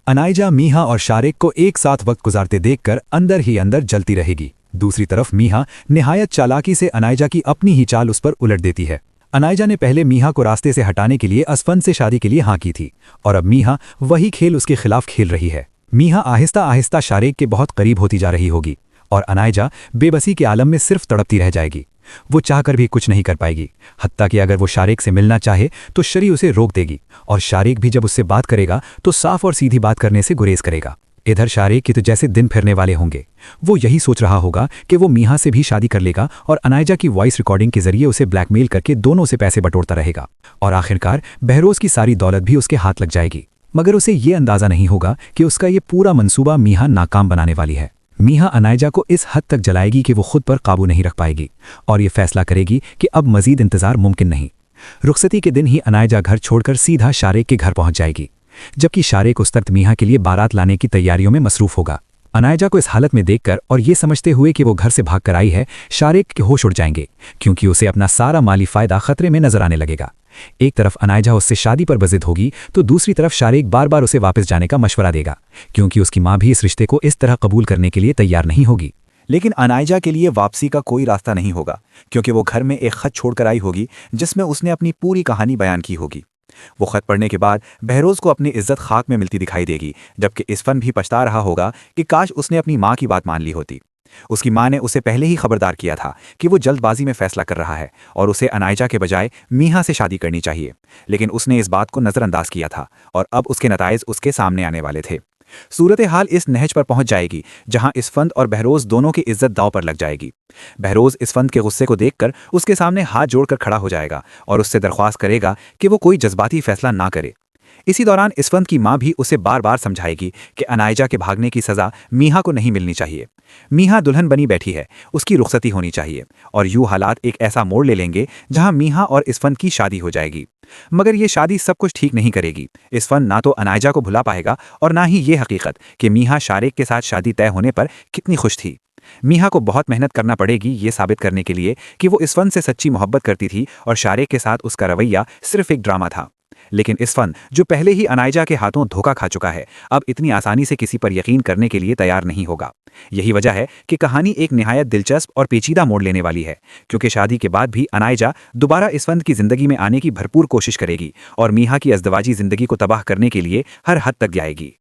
अनायजा मीहा और शारिक को एक साथ वक्त गुजारते देखकर अंदर ही अंदर जलती रहेगी। दूसरी तरफ मीहा निहायत चालाकी से अनायजा की अपनी ही चाल उस पर उलट देती है। अनायजा ने पहले मीहा को रास्ते से हटाने के लिए असफन से शादी के लिए हाँ की थी और अब मीहा वही खेल उसके खिलाफ खेल रही है। मीहा आहिस्ता आहिस्ता शारिक के बहुत करीब होती जा रही होगी और अनायजा बेबसी के आलम में सिर्फ तड़पती रह जाएगी। वो चाहकर भी कुछ नहीं कर पाएगी, हत्ता कि अगर वो शारिक से मिलना चाहे तो शरी उसे रोक देगी और शारिक भी जब उससे बात करेगा तो साफ और सीधी बात करने से गुरेज करेगा। इधर शारिक के तो जैसे दिन फिरने वाले होंगे। वो यही सोच रहा होगा कि वो मीहा से भी शादी कर लेगा और अनायजा की वॉइस रिकॉर्डिंग के जरिए उसे ब्लैकमेल करके दोनों से पैसे बटोरता रहेगा और आखिरकार बहरोज की सारी दौलत भी उसके हाथ लग जाएगी। मगर उसे ये अंदाजा नहीं होगा कि उसका ये पूरा मंसूबा मीहा नाकाम बनाने वाली है। मीहा अनायजा को इस हद तक जलाएगी कि वो खुद पर काबू नहीं रख पाएगी और ये फैसला करेगी कि अब मजीद इंतजार मुमकिन नहीं। रुखसती के दिन ही अनायजा घर छोड़कर सीधा शारिक के घर पहुंच जाएगी, जबकि शारिक उस वक्त मीहा के लिए बारात लाने की तैयारियों में मसरूफ होगा। अनायजा को इस हालत में देखकर और ये समझते हुए कि वो घर से भागकर आई है, शारिक के होश उड़ जाएंगे क्योंकि उसे अपना सारा माली फायदा खतरे में नजर आने लगेगा। एक तरफ अनायजा उससे शादी पर बज़िद होगी तो दूसरी तरफ शारिक बार बार उसे वापस जाने का मशवरा देगा क्योंकि उसकी मां भी इस रिश्ते को इस तरह कबूल करने के लिए तैयार नहीं होगी। लेकिन अनायजा के लिए वापसी का कोई रास्ता नहीं होगा क्योंकि वो घर में एक खत छोड़कर आई होगी जिसमें उसने अपनी पूरी कहानी बयान की होगी। वो खत पढ़ने के बाद बहरोज को अपनी इज्जत खाक में मिलती दिखाई देगी, जबकि इसफन भी पछता रहा होगा कि काश उसने अपनी मां की बात मान ली होती। उसकी मां ने उसे पहले ही खबरदार किया था कि वो जल्दबाजी में फैसला कर रहा है और उसे अनायजा के बजाय मीहा से शादी करनी चाहिए, लेकिन उसने इस बात को नज़रअंदाज किया था और अब उसके नताइज उसके सामने आने वाले थे। सूरत हाल इस नहज पर पहुंच जाएगी जहां इसफंद और बहरोज दोनों की इज्जत दांव पर लग जाएगी। बहरोज इसफंद के गुस्से को देखकर उसके सामने हाथ जोड़कर खड़ा हो जाएगा और उससे दरख्वास्त करेगा कि वो कोई जज्बाती फैसला ना करे। इसी दौरान इसफंद की मां भी उसे बार बार समझाएगी कि अनायजा के भागने की सजा मीहा को नहीं मिलनी चाहिए। मीहा दुल्हन बनी बैठी है, उसकी रुखसती होनी चाहिए और यूं हालात एक ऐसा मोड़ ले लेंगे जहां मीहा और इसफंद की शादी हो जाएगी। मगर ये शादी सब कुछ ठीक नहीं करेगी। इसफंद ना तो अनायजा को भुला पाएगा और ना ही ये हकीकत कि मीहा शारिक के साथ शादी तय होने पर कितनी खुश थी। मीहा को बहुत मेहनत करना पड़ेगी ये साबित करने के लिए कि वो इसफंद से सच्ची मोहब्बत करती थी और शारिक के साथ उसका रवैया सिर्फ एक ड्रामा था। लेकिन इसफंद, जो पहले ही अनायजा के हाथों धोखा खा चुका है, अब इतनी आसानी से किसी पर यकीन करने के लिए तैयार नहीं होगा। यही वजह है कि कहानी एक निहायत दिलचस्प और पेचीदा मोड़ लेने वाली है, क्योंकि शादी के बाद भी अनायजा दोबारा इसफंद की जिंदगी में आने की भरपूर कोशिश करेगी और मीहा की अज़दवाजी जिंदगी को तबाह करने के लिए हर हद तक जाएगी।